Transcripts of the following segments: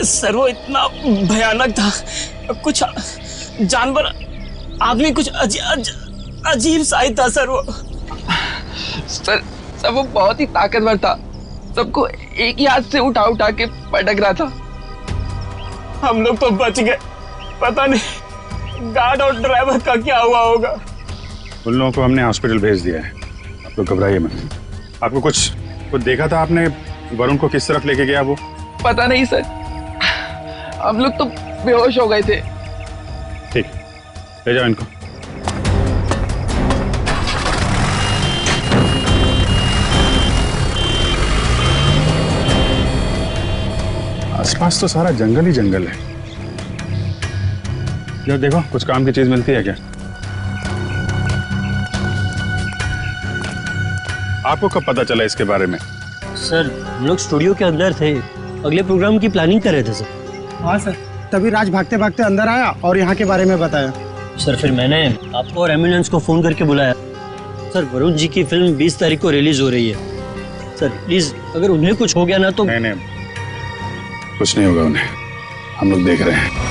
Sir वो इतना भयानक था, कुछ जानवर आदमी कुछ अजीब सा ही था सर वो। सर वो बहुत ही ताकतवर था, सबको एक ही हाथ से उठा उठा के पटक रहा था। हम लोग तो बच गए, पता नहीं गार्ड और ड्राइवर का क्या हुआ होगा। उन लोगों को हमने हॉस्पिटल भेज दिया है, आप लोग घबराइए मत। आपको कुछ देखा था आपने, वरुण को किस तरफ लेके गया वो? पता नहीं सर, हम लोग तो बेहोश हो गए थे। ठीक, ले जाओ इनको। आसपास तो सारा जंगल ही जंगल है। यार देखो कुछ काम की चीज मिलती है क्या? आपको कब पता चला इसके बारे में? सर हम लोग स्टूडियो के अंदर थे, अगले प्रोग्राम की प्लानिंग कर रहे थे सर। हाँ सर, तभी राज भागते भागते अंदर आया और यहाँ के बारे में बताया। सर फिर मैंने आपको और एम्बुलेंस को फोन करके बुलाया। सर वरुण जी की फिल्म 20 तारीख को रिलीज हो रही है। सर प्लीज अगर उन्हें कुछ हो गया ना तो। नहीं, कुछ नहीं होगा उन्हें, हम लोग देख रहे हैं।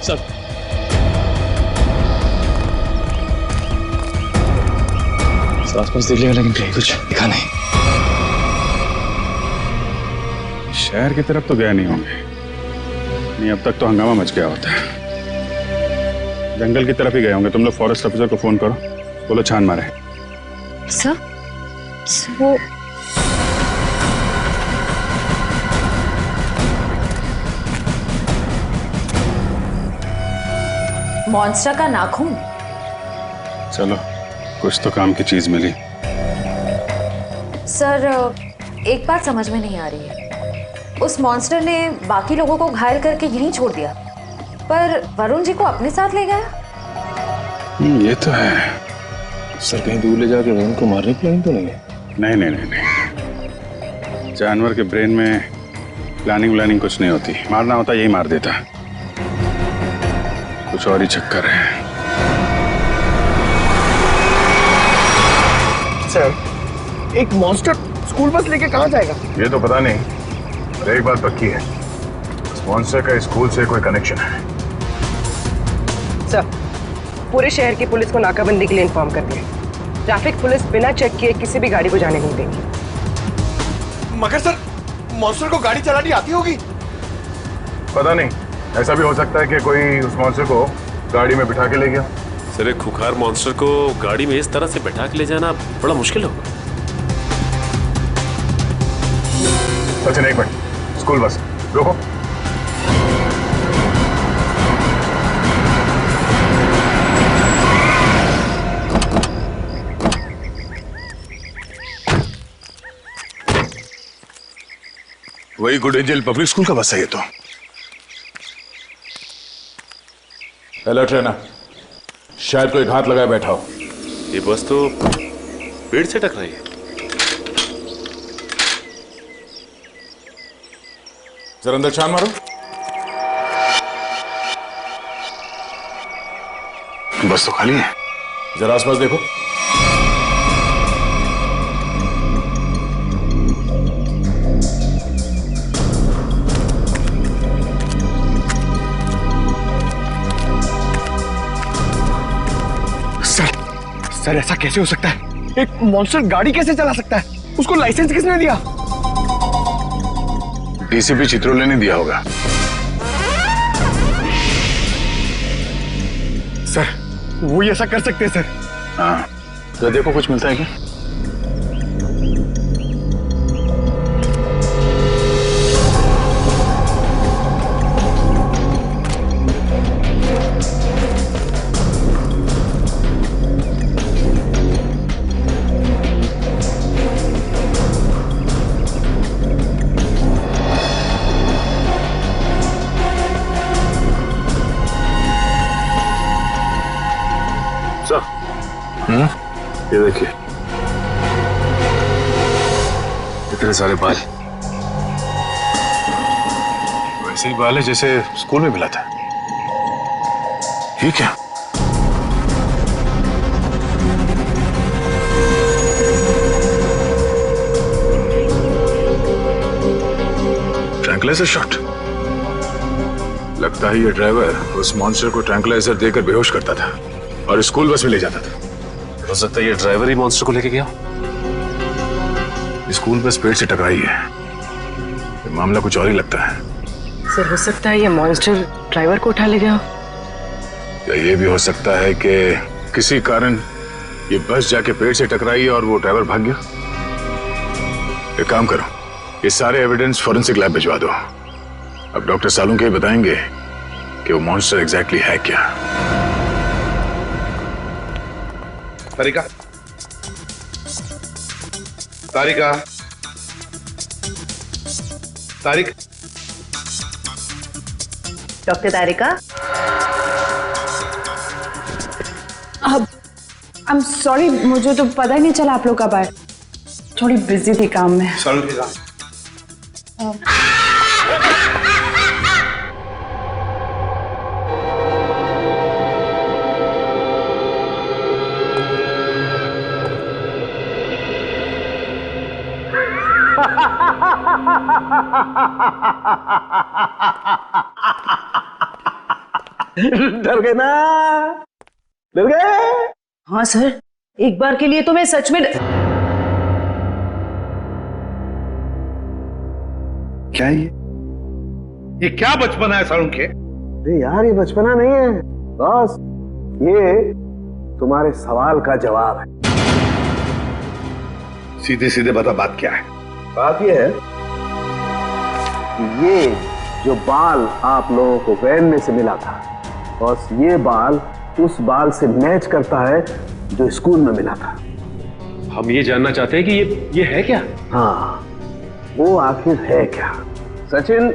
सर आसपास देख लिया लेकिन कहीं कुछ दिखा नहीं। शहर की तरफ तो गया नहीं होंगे, नहीं अब तक तो हंगामा मच गया होता है। जंगल की तरफ ही गए होंगे। तुम लोग फॉरेस्ट ऑफिसर को फोन करो, बोलो छान मारे। सर वो मॉन्स्टर का नाखून। चलो कुछ तो काम की चीज मिली। सर एक बात समझ में नहीं आ रही है, उस मॉन्स्टर ने बाकी लोगों को घायल करके यहीं छोड़ दिया, पर वरुण जी को अपने साथ ले गया। ये तो है। सर कहीं दूर ले जाके वरुण को मारने की प्लानिंग तो नहीं है? नहीं, जानवर के ब्रेन में प्लानिंग व्लानिंग कुछ नहीं होती। मारना होता यही मार देता, कुछ और ही चक्कर है। सर एक मॉन्स्टर स्कूल बस लेके कहाँ जाएगा? ये तो पता नहीं, पर एक बात पक्की है, इस मॉन्स्टर का स्कूल से कोई कनेक्शन है। सर पूरे शहर की पुलिस को नाकाबंदी के लिए इन्फॉर्म कर दिया। ट्रैफिक पुलिस बिना चेक किए किसी भी गाड़ी को जाने नहीं देगी। मगर सर मॉन्स्टर को गाड़ी चलानी आती होगी? पता नहीं, ऐसा भी हो सकता है कि कोई उस मॉन्स्टर को गाड़ी में बिठा के ले गया। सर एक खुखार मॉन्स्टर को गाड़ी में इस तरह से बैठा के ले जाना बड़ा मुश्किल होगा। सचिन एक मिनट, स्कूल बस रोको। वही गुड एंजल पब्लिक स्कूल का बस है ये तो। हेलो ट्रेनर, शायद कोई घात लगाए बैठा हो। ये बस तो पेड़ से टकराई है। जरा अंदर छान मारो। बस तो खाली है। जरा आसपास देखो। सर ऐसा कैसे हो सकता है? एक मॉन्स्टर गाड़ी कैसे चला सकता है? उसको लाइसेंस किसने दिया? डीसीपी चित्रोले ने दिया होगा। सर वो ऐसा कर सकते हैं सर? हाँ, तो देखो कुछ मिलता है क्या? ये देखिए, इतने सारे बाल, वैसे ही बाल है जैसे स्कूल में मिला था। ये क्या? Tranquilizer shot. लगता है ये ड्राइवर उस मॉन्स्टर को ट्रैंकुलाइजर देकर बेहोश करता था और स्कूल बस में ले जाता था। हो सकता है ये ड्राइवर ही मॉन्स्टर को लेके गया। स्कूल बस पेड़ से टकराई है। ये मामला कुछ और ही लगता है। सर हो सकता है ये मॉन्स्टर ड्राइवर को उठा ले गया। या ये भी हो सकता है कि किसी कारण ये बस जाके पेड़ से टकराई और वो ड्राइवर भाग गया। एक काम करो, ये सारे एविडेंस फॉरेंसिक लैब भिजवा दो। अब डॉक्टर सालुंके बताएंगे कि वो मॉन्स्टर एग्जैक्टली है क्या। तारिका, तारिका, तारिक, डॉक्टर तारिका। अब आई एम सॉरी, मुझे तो पता ही नहीं चला आप लोग कब आए। थोड़ी बिजी थी काम में। सालुंके का डर गए ना? डर गए? हाँ सर, एक बार के लिए तो मैं सच में क्या ये क्या बचपना है सालुंके? अरे यार, ये बचपना नहीं है बॉस, ये तुम्हारे सवाल का जवाब है। सीधे सीधे बता, बात क्या है? बात ये है कि ये जो बाल आप लोगों को वैन में से मिला था, बॉस, ये बाल उस बाल से मैच करता है जो स्कूल में मिला था। हम ये जानना चाहते हैं कि ये है क्या? हाँ, वो आखिर है क्या? सचिन,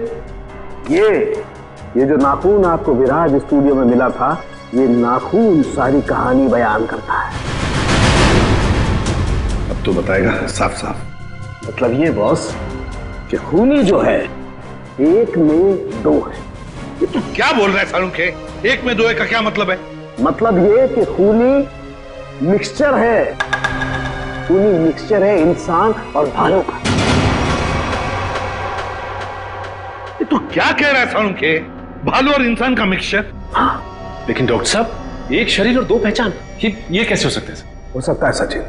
ये जो नाखून आपको विराज स्टूडियो में मिला था, ये नाखून सारी कहानी बयान करता है। अब तो बताएगा साफ साफ। मतलब ये बॉस कि खूनी जो है एक में दो है। ये तू क्या बोल रहा है सालुंके? एक में दो है का क्या मतलब है? मतलब ये कि खूनी मिक्सचर है। खूनी मिक्सचर है इंसान और भालू का। ये तू क्या कह रहा है सालुंके? भालू और इंसान का मिक्सचर? हाँ। लेकिन डॉक्टर साहब, एक शरीर और दो पहचान, ये कैसे हो सकते हैं? हो सकता है Sachin,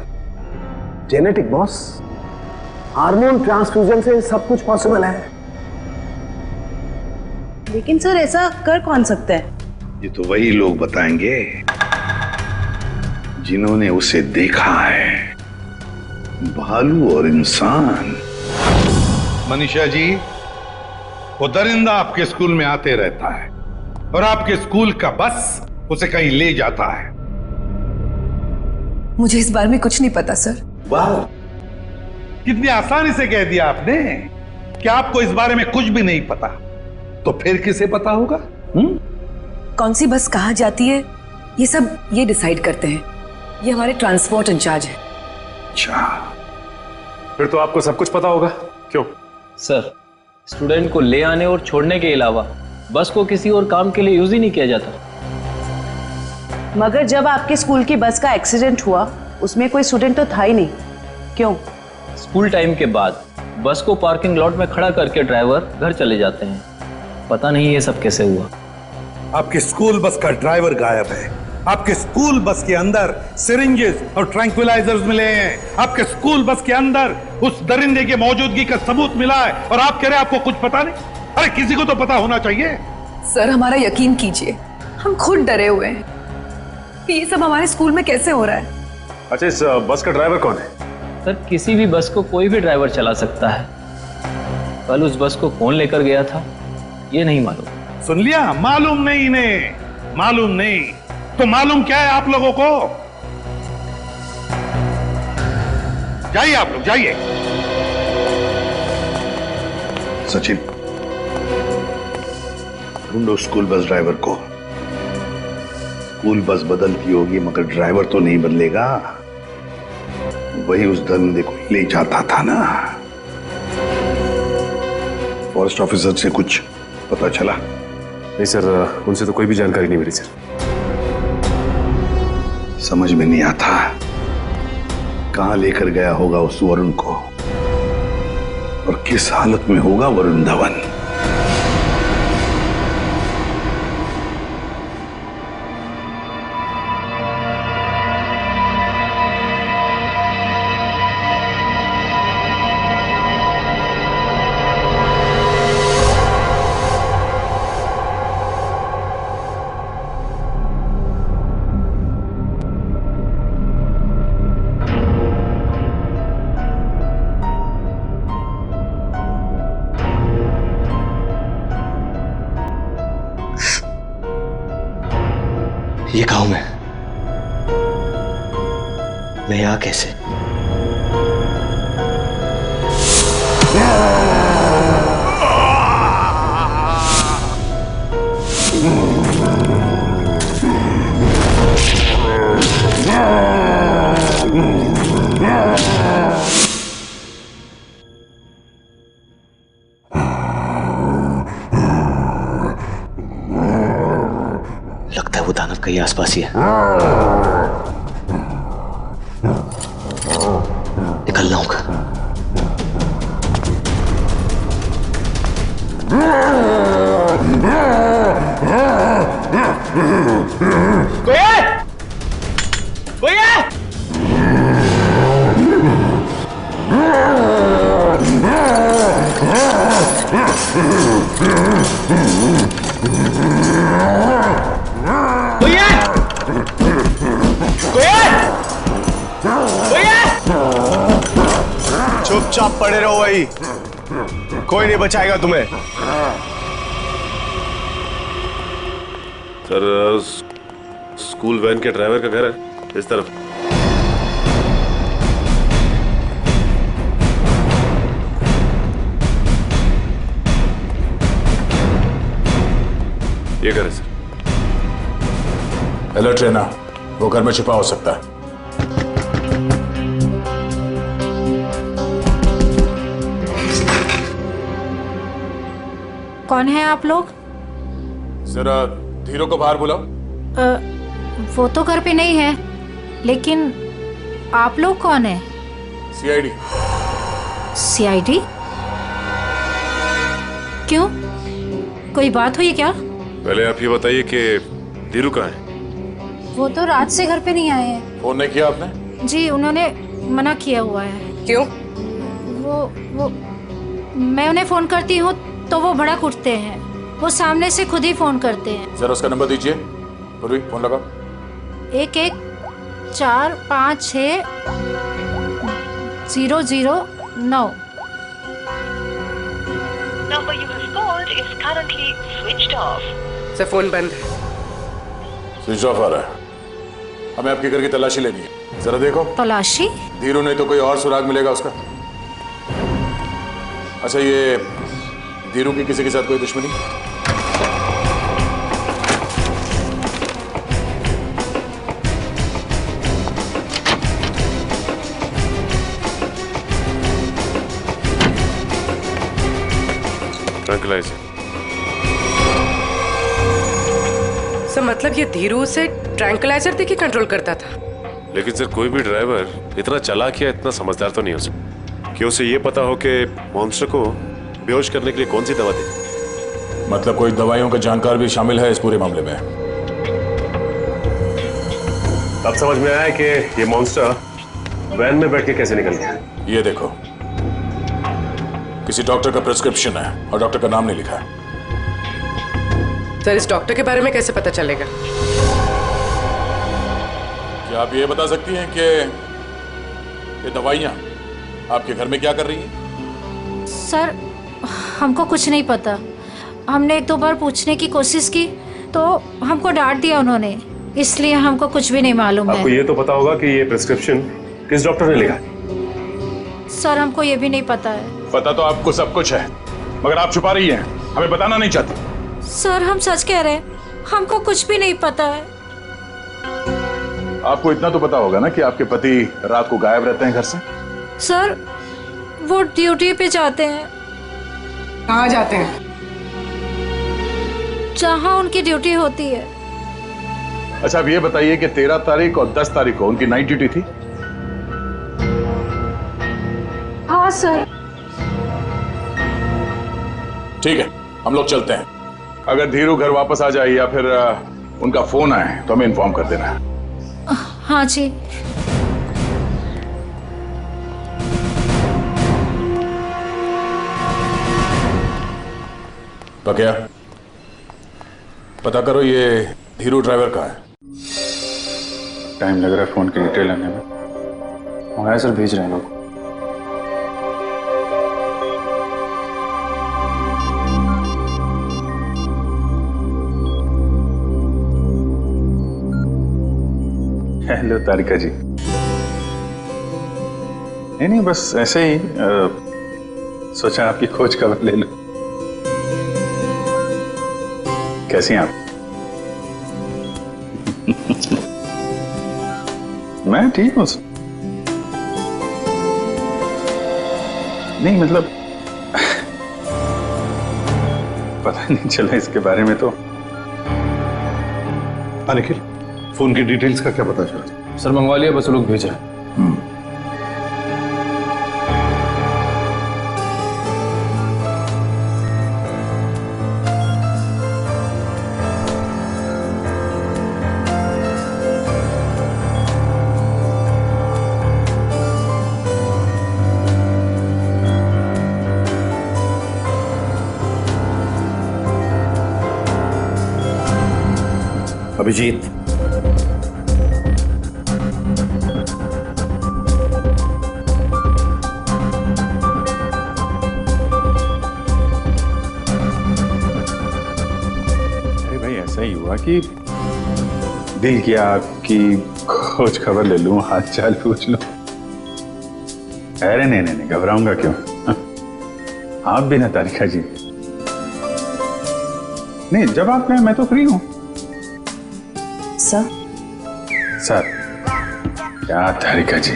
genetic boss. Hormone transfusion से सब कुछ पॉसिबल है। लेकिन सर ऐसा कर कौन सकता है? ये तो वही लोग बताएंगे जिन्होंने उसे देखा है, भालू और इंसान। मनीषा जी, वो दरिंदा आपके स्कूल में आते रहता है और आपके स्कूल का बस उसे कहीं ले जाता है। मुझे इस बारे में कुछ नहीं पता सर। वाह, कितनी आसानी से कह दिया आपने कि आपको इस बारे में कुछ भी नहीं पता। तो फिर किसे पता होगा? कौन सी बस कहाँ जाती है, ये सब ये डिसाइड करते हैं। ये हमारे ट्रांसपोर्ट इंचार्ज है। अच्छा, फिर तो आपको सब कुछ पता होगा। क्यों? सर, स्टूडेंट को ले आने और छोड़ने के अलावा बस को किसी और काम के लिए यूज ही नहीं किया जाता। मगर जब आपके स्कूल की बस का एक्सीडेंट हुआ, उसमें कोई स्टूडेंट तो था ही नहीं। क्यों? स्कूल टाइम के बाद बस को पार्किंग लॉट में खड़ा करके ड्राइवर घर चले जाते हैं। पता नहीं ये सब कैसे हुआ। आपके स्कूल बस का ड्राइवर गायब है। आपके स्कूल बस के अंदर सिरिंजेस और ट्रैंक्विलाइजर्स मिले हैं। आपके स्कूल बस के अंदर उस दरिंदे की मौजूदगी का सबूत मिला है और आप कह रहे हैं आपको कुछ पता नहीं? अरे किसी को तो पता होना चाहिए। सर हमारा यकीन कीजिए, हम खुद डरे हुए हैं कि ये सब हमारे स्कूल में कैसे हो रहा है। अच्छा, इस बस का ड्राइवर कौन है? सर, किसी भी बस को कोई भी ड्राइवर चला सकता है। कल उस बस को कौन लेकर गया था ये नहीं मालूम। सुन लिया? मालूम नहीं इन्हें, मालूम नहीं। तो मालूम क्या है आप लोगों को? जाइए आप लोग, जाइए। सचिन, ढूंढो स्कूल बस ड्राइवर को। स्कूल बस बदलती होगी मगर ड्राइवर तो नहीं बदलेगा। वही उस दरिंदे को ले जाता था ना। फॉरेस्ट ऑफिसर से कुछ पता चला? नहीं सर, उनसे तो कोई भी जानकारी नहीं मिली सर। समझ में नहीं आता कहां लेकर गया होगा उस वरुण को और किस हालत में होगा वरुण धवन। ये कहा हूं मैं यहां कैसे? लगता है वो दानव कहीं आसपास ही है। निकलना होगा। कोई है? कोई है? कोई है? कोई है? कोई है? चुपचाप पड़े रहो वही, कोई नहीं बचाएगा तुम्हें। सर स्कूल वैन के ड्राइवर का घर है इस तरफ। ये घर है सर। अलर्ट रहना, वो घर में छिपा हो सकता है। कौन है आप लोग? जरा धीरू को बाहर बुलाओ। वो तो घर पे नहीं है, लेकिन आप लोग कौन है? सीआईडी। सीआईडी? क्यों, कोई बात हुई क्या? पहले आप ये बताइए कि धीरू कहाँ है? वो तो रात से घर पे नहीं आए हैं। फोन नहीं किया आपने? जी उन्होंने मना किया हुआ है। क्यों? वो मैं उन्हें फोन करती हूँ तो वो भड़क उठते हैं। वो सामने से खुद ही फोन करते हैं। जरा उसका नंबर दीजिए। पूर्वी फोन लगाओ। 11456009। Number you have called is currently switched off. Sir phone बंद है। स्विच ऑफ आ रहा है। हमें आपके घर की तलाशी लेनी है, जरा देखो। तलाशी? धीरू नहीं तो कोई और सुराग मिलेगा उसका। अच्छा ये धीरू की किसी के साथ कोई दुश्मनी? ट्रैंक्विलाइजर। सर मतलब ये धीरू से ट्रैंक्विलाइजर देके कंट्रोल करता था? लेकिन सर कोई भी ड्राइवर इतना चालाक या इतना समझदार तो नहीं हो सकता कि उसे ये पता हो कि मॉन्स्टर को बेहोश करने के लिए कौन सी दवा दे। मतलब कोई दवाइयों का जानकार भी शामिल है इस पूरे मामले में। अब समझ में आया कि ये मॉन्स्टर वैन में बैठ के कैसे निकल गया। ये देखो, किसी डॉक्टर का प्रिस्क्रिप्शन है और डॉक्टर का नाम नहीं लिखा है। सर इस डॉक्टर के बारे में कैसे पता चलेगा? क्या आप ये बता सकती हैं कि ये दवाइयां आपके घर में क्या कर रही हैं? सर हमको कुछ नहीं पता। हमने एक दो बार पूछने की कोशिश की तो हमको डांट दिया उन्होंने, इसलिए हमको कुछ भी नहीं मालूम है। आपको ये तो पता होगा कि ये प्रिस्क्रिप्शन किस डॉक्टर ने लिखा है? सर हमको ये भी नहीं पता है। पता तो आपको सब कुछ है, मगर आप छुपा रही हैं, हमें बताना नहीं चाहती। सर हम सच कह रहे हैं, हमको कुछ भी नहीं पता है। आपको इतना तो पता होगा ना कि आपके पति रात को गायब रहते हैं घर से? सर वो ड्यूटी पे जाते हैं। कहाँ जाते हैं? जहाँ उनकी ड्यूटी होती है। अच्छा अब ये बताइए कि 13 तारीख और 10 तारीख को उनकी नाइट ड्यूटी थी? हाँ सर। ठीक है, हम लोग चलते हैं। अगर धीरू घर वापस आ जाए या फिर उनका फोन आए तो हमें इन्फॉर्म कर देना। हाँ जी। क्या पता करो ये धीरू ड्राइवर का है। टाइम लग रहा है फोन की डिटेल आने में। मंगाया सर, भेज रहे हैं लोग। हेलो तारिका जी। नहीं बस ऐसे ही सोचा आपकी खोज खबर ले लूं। कैसी हैं आप? मैं ठीक हूं। नहीं मतलब पता नहीं चला इसके बारे में तो। निखिल, फोन की डिटेल्स का क्या पता चला? सर मंगवा लिया, बस लोग भेज रहे हैं। अभिजीत, अरे भाई ऐसा ही हुआ कि दिल किया आपकी खोज खबर ले लूं, हाल चाल पूछ लूं। अरे नहीं घबराऊंगा क्यों? आप भी ना तारिका जी। नहीं जब आप कहें मैं तो फ्री हूं। सर क्या तारिका जी,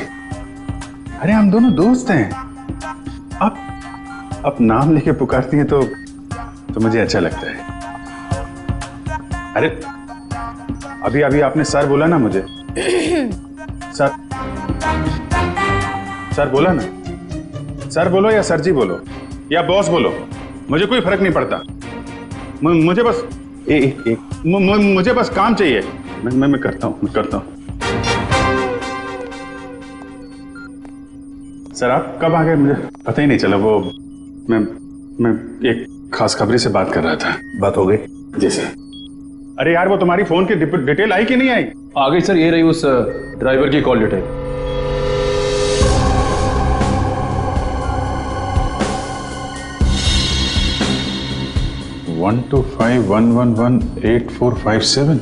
अरे हम दोनों दोस्त हैं। आप नाम लेके पुकारती हैं तो मुझे अच्छा लगता है। अरे अभी आपने सर बोला ना मुझे। सर बोला ना। सर बोलो या सर जी बोलो या बॉस बोलो, मुझे कोई फर्क नहीं पड़ता। मुझे बस मुझे बस काम चाहिए। मैं करता हूँ। सर आप कब आ गए मुझे पता ही नहीं चला। वो मैं एक खास खबरी से बात कर रहा था। बात हो गई? जी सर। अरे यार वो तुम्हारी फोन की डिटेल आई कि नहीं आई? आ गई सर, ये रही उस ड्राइवर की कॉल डिटेल। वन 125118457।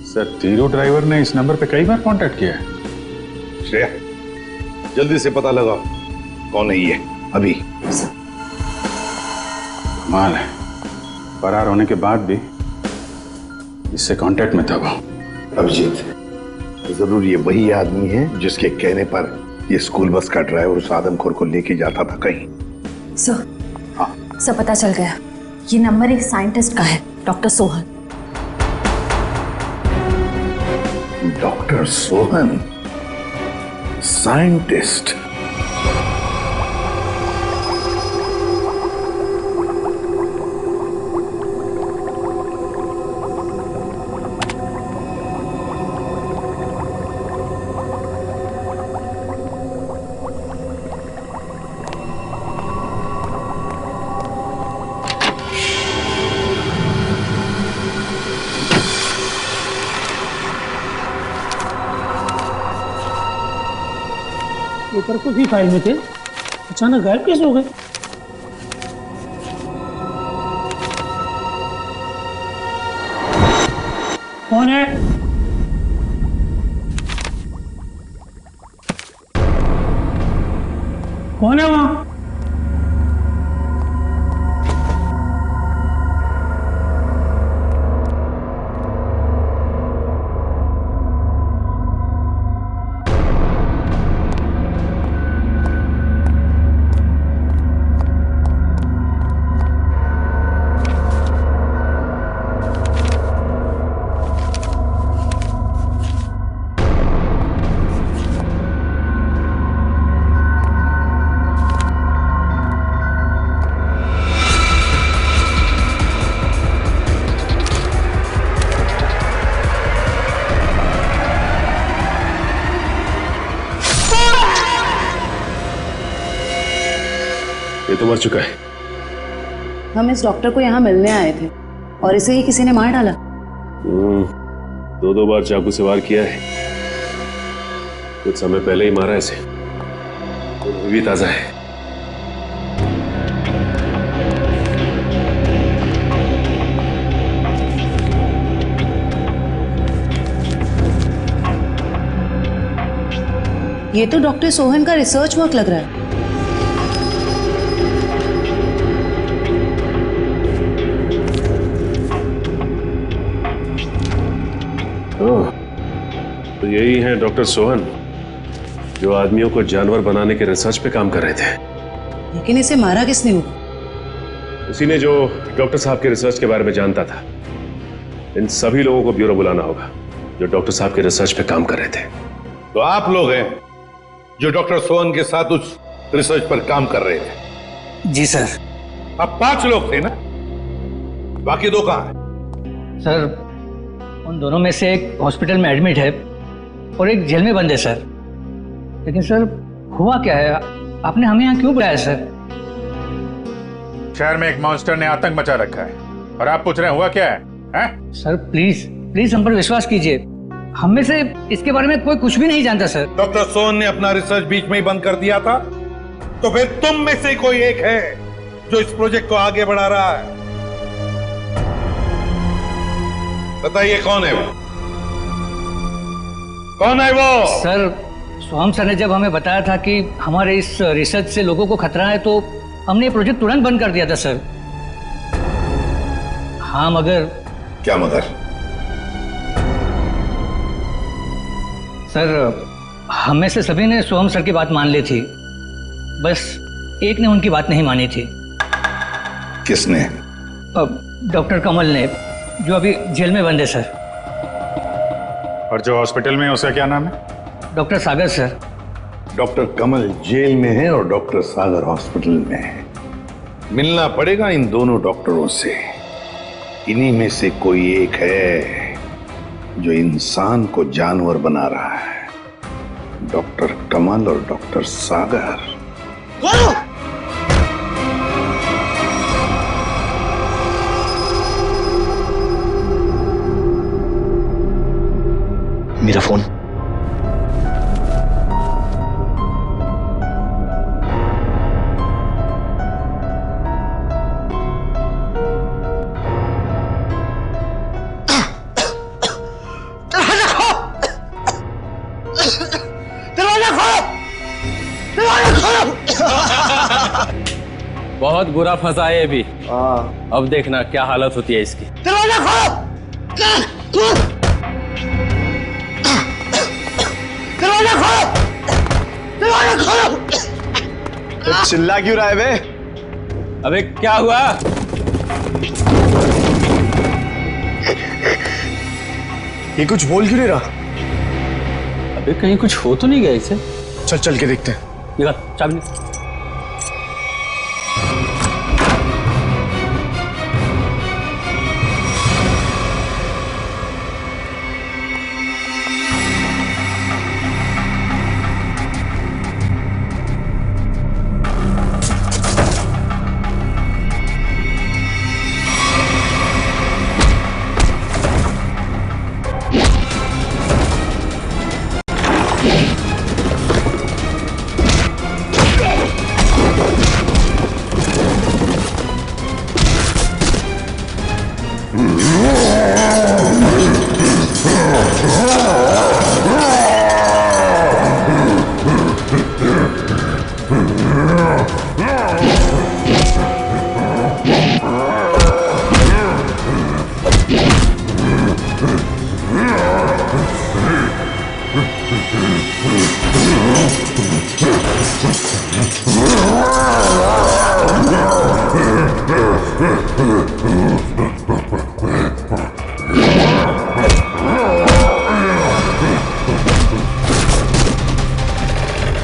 सर तीरो ड्राइवर ने इस नंबर पे कई बार कांटेक्ट किया है। श्रेया जल्दी से पता लगाओ कौन है ये अभी। कमाल है, फरार होने के बाद भी इससे कांटेक्ट में था वो। अभिजीत, जरूर ये वही आदमी है जिसके कहने पर ये स्कूल बस का ड्राइवर उस आदमखोर को लेके जाता था कहीं। सर पता चल गया, ये नंबर एक साइंटिस्ट का है, doctor Sohan. Doctor Sohan scientist? Paper को भी फाइल में थे, अचानक गायब कैसे हो गए? कौन है? कौन है वहां? ये तो मर चुका है। हम इस डॉक्टर को यहाँ मिलने आए थे और इसे ही किसी ने मार डाला। 2 बार चाकू से वार किया है, कुछ समय पहले ही मारा इसे। वो भी ताजा है। ये तो डॉक्टर सोहन का रिसर्च वर्क लग रहा है। तो यही है डॉक्टर सोहन जो आदमियों को जानवर बनाने के रिसर्च पे काम कर रहे थे। लेकिन इसे मारा किसने हो? उसी ने जो डॉक्टर साहब के रिसर्च के बारे में जानता था। इन सभी लोगों को ब्यूरो बुलाना होगा जो डॉक्टर साहब के रिसर्च पे काम कर रहे थे। तो आप लोग हैं जो डॉक्टर सोहन के साथ उस रिसर्च पर काम कर रहे थे? जी सर। अब 5 लोग थे ना, बाकी 2 कहां हैं? सर उन दोनों में से एक हॉस्पिटल में एडमिट है और एक जेल में बंद है सर। लेकिन सर हुआ क्या है, आपने हमें यहाँ क्यों बुलाया सर? शहर में एक मॉन्स्टर ने आतंक मचा रखा है और आप पूछ रहे हैं हुआ क्या है? हैं? सर प्लीज हम पर विश्वास कीजिए, हम में से इसके बारे में कोई कुछ भी नहीं जानता सर। डॉक्टर सोहन ने अपना रिसर्च बीच में ही बंद कर दिया था, तो फिर तुम में से कोई एक है जो इस प्रोजेक्ट को आगे बढ़ा रहा है। बताइए कौन है वो? कौन है वो? सर सोहम सर ने जब हमें बताया था कि हमारे इस रिसर्च से लोगों को खतरा है तो हमने ये प्रोजेक्ट तुरंत बंद कर दिया था सर। हाँ मगर। क्या मगर? सर हम में से सभी ने सोहम सर की बात मान ली थी, बस एक ने उनकी बात नहीं मानी थी। किसने? डॉक्टर कमल ने, जो अभी जेल में बंद है सर। और जो हॉस्पिटल में है उसका क्या नाम है? डॉक्टर सागर सर। डॉक्टर कमल जेल में है और डॉक्टर सागर हॉस्पिटल में है। मिलना पड़ेगा इन दोनों डॉक्टरों से। इन्हीं में से कोई एक है जो इंसान को जानवर बना रहा है। डॉक्टर कमल और डॉक्टर सागर। मेरा फोन। बहुत बुरा फंसा है ये भी। अब देखना क्या हालत होती है इसकी। दरवाजा खोलो! दरवाजा खोलो! दरवाजा खोलो! चिल्ला क्यों रहा है बे? अबे क्या हुआ? ये कुछ बोल क्यों नहीं रहा? अबे कहीं कुछ हो तो नहीं गया इसे? चल के देखते हैं। निकाल चाबी।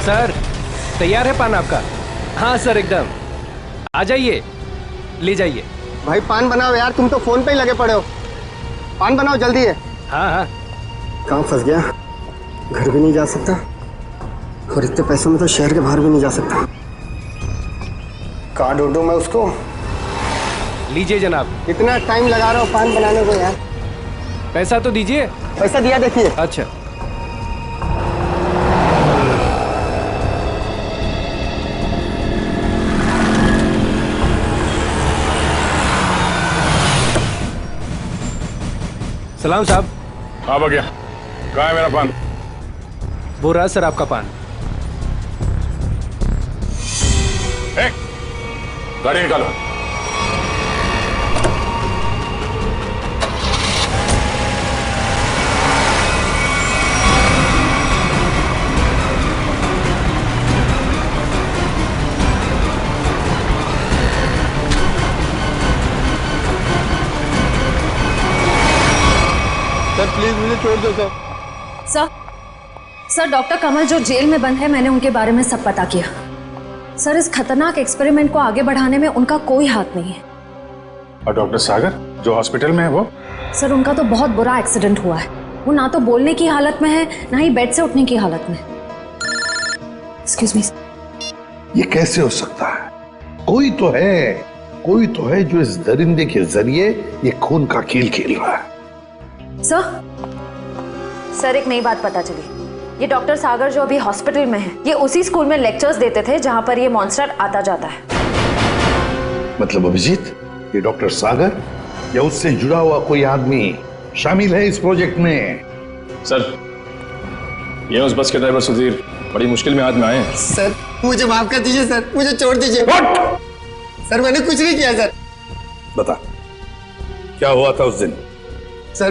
सर तैयार है पान आपका? हाँ सर एकदम। आ जाइए, ले जाइए। भाई पान बनाओ यार, तुम तो फोन पे ही लगे पड़े हो। पान बनाओ जल्दी है। हाँ हाँ। कहाँ फंस गया? घर भी नहीं जा सकता और इतने पैसों में तो शहर के बाहर भी नहीं जा सकता। कहाँ ढूंढूं मैं उसको? लीजिए जनाब। इतना टाइम लगा रहा हूँ पान बनाने को यार। पैसा तो दीजिए। पैसा दिया देखिए। अच्छा सलाम साहब। आ गया। कहाँ है मेरा पान? वो रहा सर आपका पान। गाड़ी निकालो। सर प्लीज मुझे छोड़ दो सर। सर डॉक्टर कमल जो जेल में बंद है, मैंने उनके बारे में सब पता किया। सर इस खतरनाक एक्सपेरिमेंट को आगे बढ़ाने में उनका कोई हाथ नहीं है। और डॉक्टर सागर जो हॉस्पिटल में है वो? सर उनका तो बहुत बुरा एक्सीडेंट हुआ है। वो ना तो बोलने की हालत में है, ना ही बेड से उठने की हालत में। Excuse me. ये कैसे हो सकता है? कोई तो है जो इस दरिंदे के जरिए ये खून का खेल खेल रहा है। सर एक नई बात पता चली। ये डॉक्टर सागर जो अभी हॉस्पिटल में है, ये उसी स्कूल में लेक्चर्स देते थे जहां पर ये मॉन्स्टर आता जाता है। मतलब अभिजीत, ये डॉक्टर सागर या उससे जुड़ा हुआ कोई आदमी शामिल है इस प्रोजेक्ट में? सर ये उस बस के ड्राइवर सुधीर बड़ी मुश्किल में हाथ में आए हैं। सर मुझे माफ कर दीजिए सर, मुझे छोड़ दीजिए। सर मैंने कुछ नहीं किया सर। बता क्या हुआ था उस दिन? सर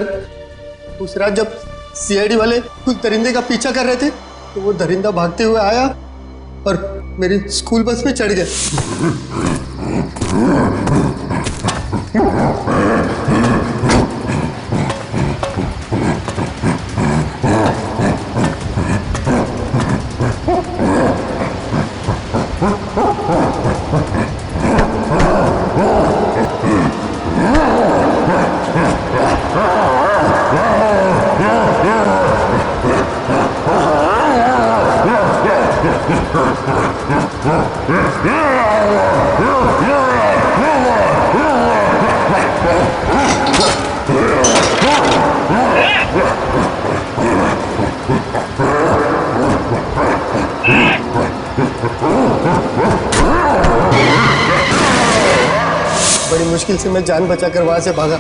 उस रात जब सीआईडी वाले कुछ दरिंदे का पीछा कर रहे थे, तो वो दरिंदा भागते हुए आया और मेरी स्कूल बस में चढ़ गया। बड़ी मुश्किल से मैं जान बचाकर वहां से भागा।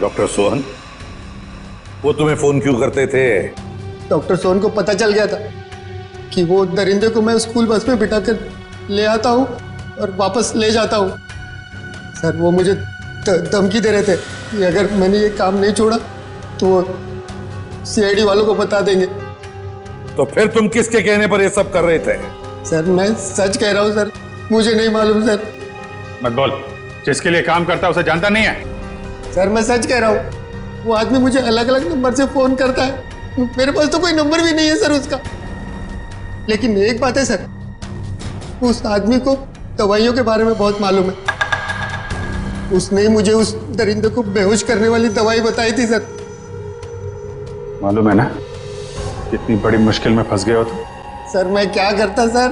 डॉक्टर सोहन वो तुम्हें फोन क्यों करते थे? डॉक्टर सोहन को पता चल गया था कि वो दरिंदे को मैं स्कूल बस में बिठाकर ले आता हूँ और वापस ले जाता हूँ। सर वो मुझे धमकी दे रहे थे कि अगर मैंने ये काम नहीं छोड़ा तो वो सीआईडी वालों को बता देंगे। तो फिर तुम किसके कहने पर ये सब कर रहे थे? सर मैं सच कह रहा हूँ सर, मुझे नहीं मालूम सर। मत बोल, जिसके लिए काम करता है उसे जानता नहीं है? सर मैं सच कह रहा हूँ, वो आदमी मुझे अलग अलग नंबर से फोन करता है। मेरे पास तो कोई नंबर भी नहीं है सर उसका। लेकिन एक बात है सर, उस आदमी को दवाइयों के बारे में बहुत मालूम है। उसने मुझे उस दरिंदे को बेहोश करने वाली दवाई बताई थी सर। मालूम है ना कितनी बड़ी मुश्किल में फंस गए हो तुम? सर मैं क्या करता सर,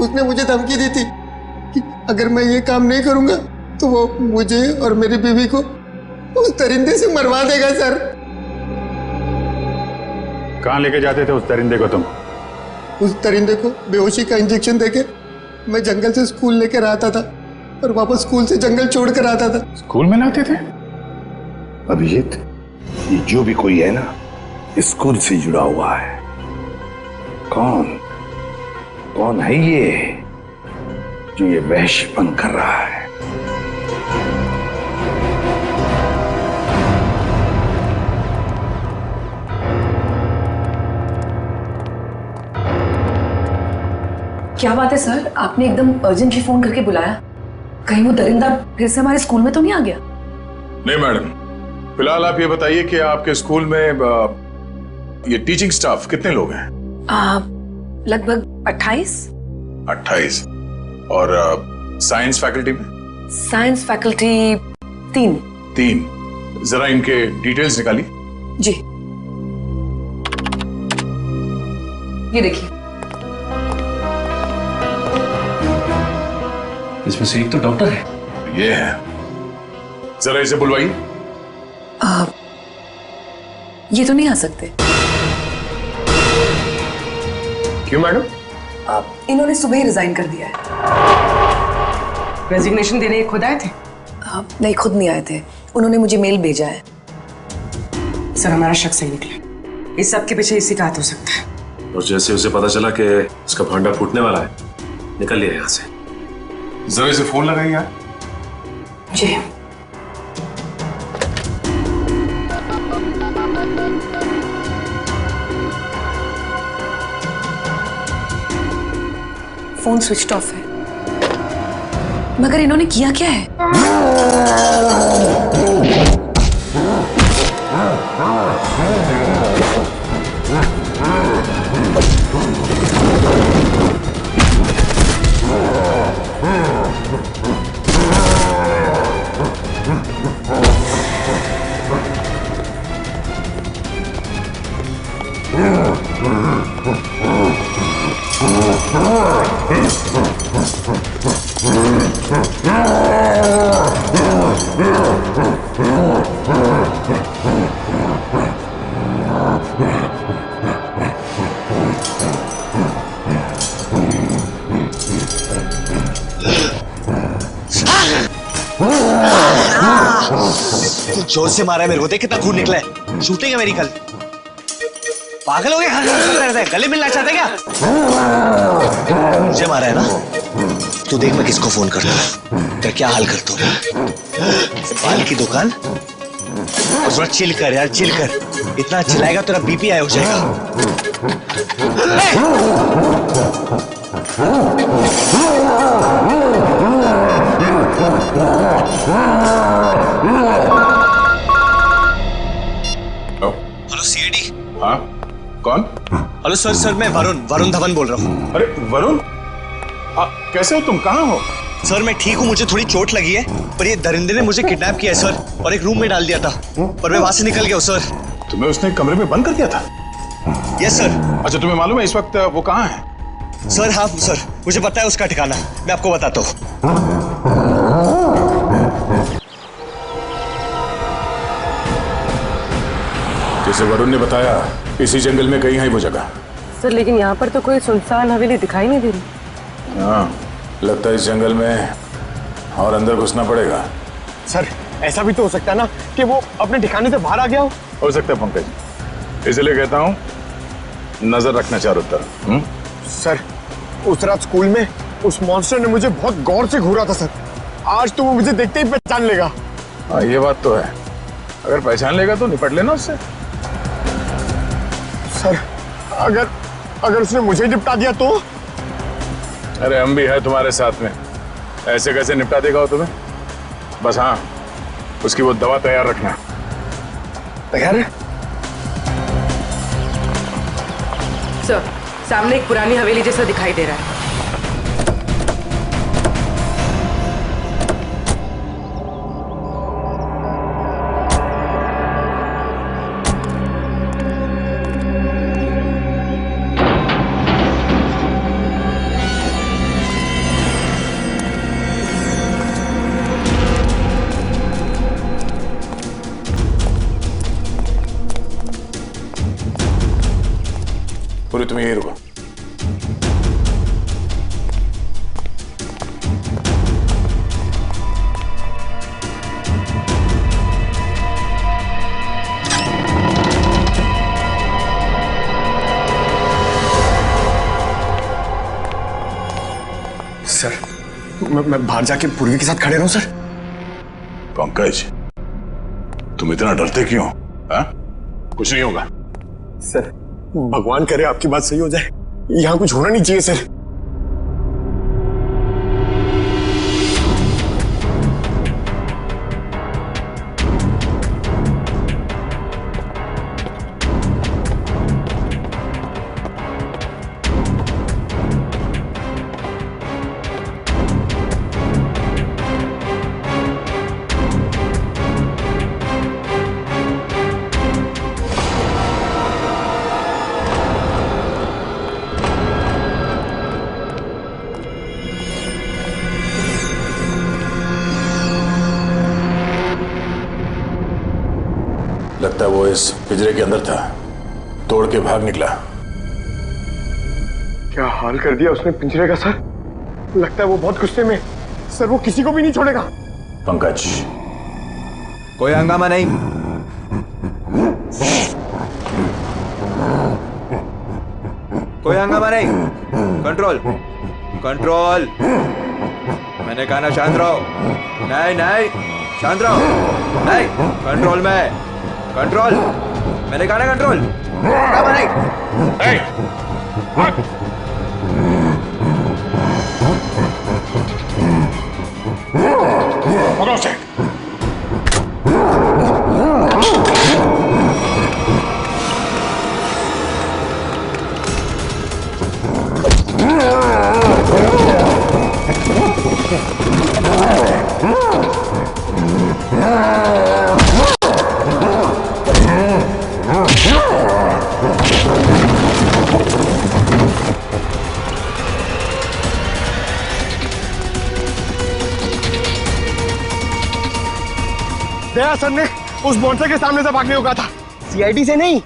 उसने मुझे धमकी दी थी कि अगर मैं ये काम नहीं करूंगा तो वो मुझे और मेरी बीवी को उस दरिंदे से मरवा देगा सर। कहाँ लेके जाते थे उस दरिंदे को तुम? उस दरिंदे को बेहोशी का इंजेक्शन देके मैं जंगल से स्कूल लेकर आता था और वापस स्कूल से जंगल छोड़ कर आता था। स्कूल में लाते थे? अभिजीत ये जो भी कोई है ना, स्कूल से जुड़ा हुआ है। कौन है ये जो ये वहशीपन कर रहा है? क्या बात है सर, आपने एकदम अर्जेंटली फोन करके बुलाया? कहीं वो दरिंदा फिर से हमारे स्कूल में तो नहीं आ गया? नहीं मैडम, फिलहाल आप ये बताइए कि आपके स्कूल में ये टीचिंग स्टाफ कितने लोग हैं? लगभग 28। 28। और साइंस फैकल्टी में? Science faculty 3। जरा इनके डिटेल्स निकालिए। जी ये देखिए। इसमें से एक तो डॉक्टर है। ये है, जरा इसे बुलवाइए। ये तो नहीं आ सकते। क्यों मैडम? इन्होंने सुबह ही रिजाइन कर दिया है। रेजिग्नेशन देने खुद आए थे? नहीं खुद नहीं आए थे, उन्होंने मुझे मेल भेजा है। सर हमारा शक सही निकला, इस सब के पीछे इसी का हाथ हो सकता है। और जैसे उसे पता चला कि उसका भांडा फूटने वाला है, निकल लिया यहाँ से। जरा इसे फोन लगाइए यार। जी। फोन स्विच ऑफ है। मगर इन्होंने किया क्या है? जोर से मारा है मेरे को, देख कितना खून निकला है। शूटिंग है मेरी कल। पागल हो गए? हर गले मिलना चाहते क्या? मुझे मारा है ना? तू देख मैं किसको फोन करता हूँ, तेरा क्या हाल करता हूँ। बाल की दुकान और थोड़ा चिल कर यार, चिल कर। इतना चिल्लाएगा तेरा बीपी हाई हो जाएगा। Hello CID. हाँ कौन? हेलो सर, सर मैं वरुण धवन बोल रहा हूँ। अरे वरुण, कैसे हो तुम? कहाँ हो? सर मैं ठीक हूँ, मुझे थोड़ी चोट लगी है, पर ये दरिंदे ने मुझे किडनैप किया है सर, और एक रूम में डाल दिया था, पर मैं वहां से निकल गया हूँ सर। तुम्हें उसने कमरे में बंद कर दिया था? Yes sir. अच्छा तुम्हें मालूम है इस वक्त वो कहाँ है? सर हाँ सर, मुझे पता है उसका ठिकाना, मैं आपको बताता हूँ। जैसे वरुण ने बताया इसी जंगल में कहीं है वो जगह। सर लेकिन यहाँ पर तो कोई सुनसान हवेली दिखाई नहीं दे रही। हाँ लगता है इस जंगल में और अंदर घुसना पड़ेगा। सर ऐसा भी तो हो सकता है ना कि वो अपने ठिकाने से बाहर आ गया हो सकता है पंकज, इसलिए कहता हूँ नजर रखना चारों तरफ। सर उस रात स्कूल में उस मॉन्स्टर ने मुझे बहुत गौर से घूरा था सर, आज तो वो मुझे देखते ही पहचान लेगा। हाँ ये बात तो है, अगर पहचान लेगा तो निपट लेना उससे। सर अगर उसने मुझे निपटा दिया तो? अरे हम भी है तुम्हारे साथ में, ऐसे कैसे निपटा देगा वो तुम्हें। बस हाँ उसकी वो दवा तैयार रखना। तैयार है सर, सामने एक पुरानी हवेली जैसा दिखाई दे रहा है। पूरी तुम यही रुको। सर मैं बाहर जाके पूर्वी के साथ खड़े रहूं सर? पंकज तुम इतना डरते क्यों? हाँ कुछ नहीं होगा। सर भगवान करे आपकी बात सही हो जाए, यहाँ कुछ होना नहीं चाहिए सर। लगता है वो इस पिंजरे के अंदर था, तोड़ के भाग निकला। क्या हाल कर दिया उसने पिंजरे का सर, लगता है वो बहुत गुस्से में। सर वो किसी को भी नहीं छोड़ेगा। पंकज कोई हंगामा नहीं। कोई हंगामा नहीं। Control control. मैंने मैंने कहा ना शांत रहो। नहीं नहीं शांत रहो। नहीं कंट्रोल में, कंट्रोल। मैंने कहा ना कंट्रोल। पकड़ो उसे। दया सर ने उस मॉन्स्टर के सामने से भागने को कहा था, सीआईडी से नहीं।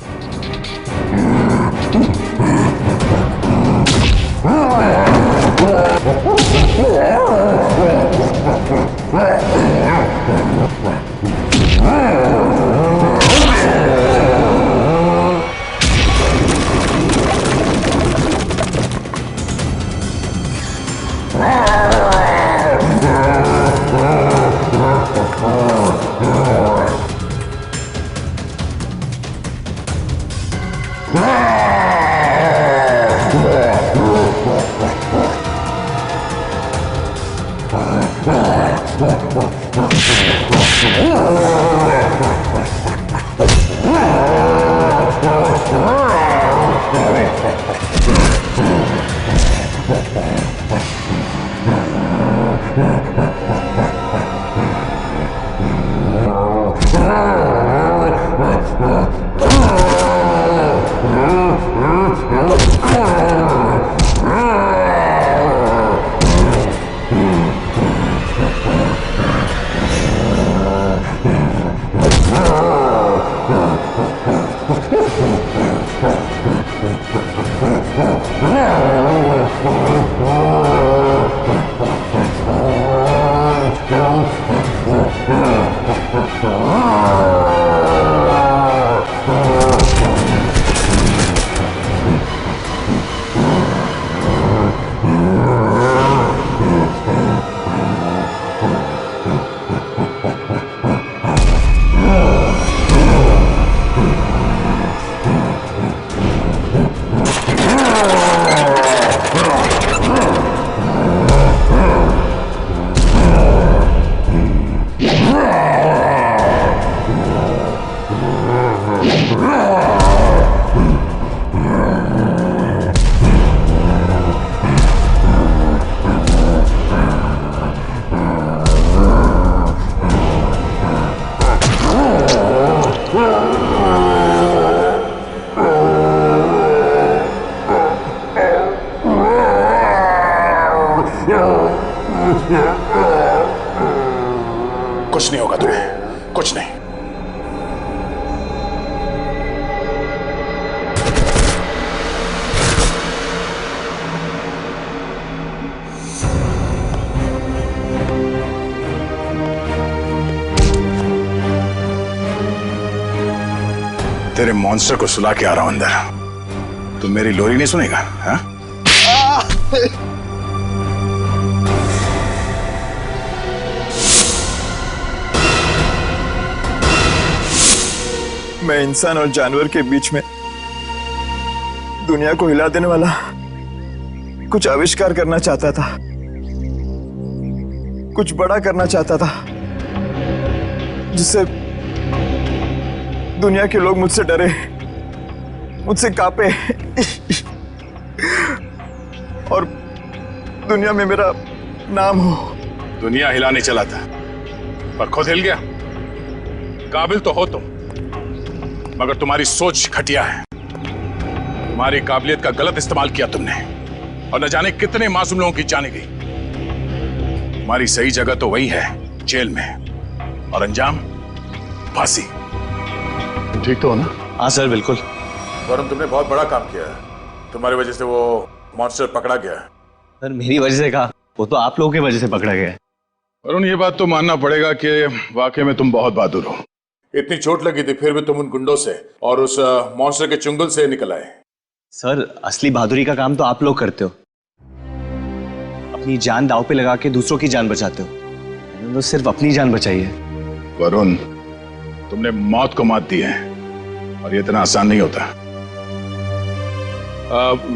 कुछ नहीं होगा तुम्हें, कुछ नहीं। तेरे मॉन्स्टर को सुला के आ रहा हूं अंदर। तुम मेरी लोरी नहीं सुनेगा? हाँ? मैं इंसान और जानवर के बीच में दुनिया को हिला देने वाला कुछ आविष्कार करना चाहता था, कुछ बड़ा करना चाहता था, जिससे दुनिया के लोग मुझसे डरे, मुझसे कांपे और दुनिया में मेरा नाम हो। दुनिया हिलाने चला था पर खुद हिल गया। काबिल तो हो तुम, मगर तुम्हारी सोच घटिया है। तुम्हारी काबिलियत का गलत इस्तेमाल किया तुमने और न जाने कितने मासूम लोगों की जाने गई। तुम्हारी सही जगह तो वही है, जेल में, और अंजाम फांसी। ठीक तो हो ना? हाँ सर बिल्कुल। वरुण, तुमने बहुत बड़ा काम किया है। तुम्हारी वजह से वो मॉन्स्टर पकड़ा गया। सर मेरी वजह से कहा, वो तो आप लोगों की वजह से पकड़ा गया है। वरुण, ये बात तो मानना पड़ेगा कि वाकई में तुम बहुत बहादुर हो। इतनी चोट लगी थी फिर भी तुम उन गुंडों से और उस मॉन्स्टर के चुंगल से निकल आए। सर असली बहादुरी का काम तो आप लोग करते हो। अपनी जान दांव पे लगा के दूसरों की जान बचाते हो। मैंने तो सिर्फ अपनी जान बचाई है। वरुण, तुमने मौत को मात दी है और ये इतना आसान नहीं होता।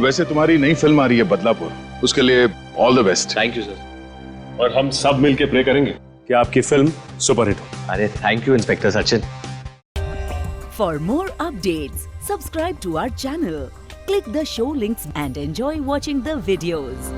वैसे तुम्हारी नई फिल्म आ रही है बदलापुर, उसके लिए all the best. Thank you sir. और हम सब मिलके प्रे करेंगे कि आपकी फिल्म सुपरहिट हो। अरे thank you inspector Sachin. For more updates, subscribe to our channel, click the show links and enjoy watching the videos.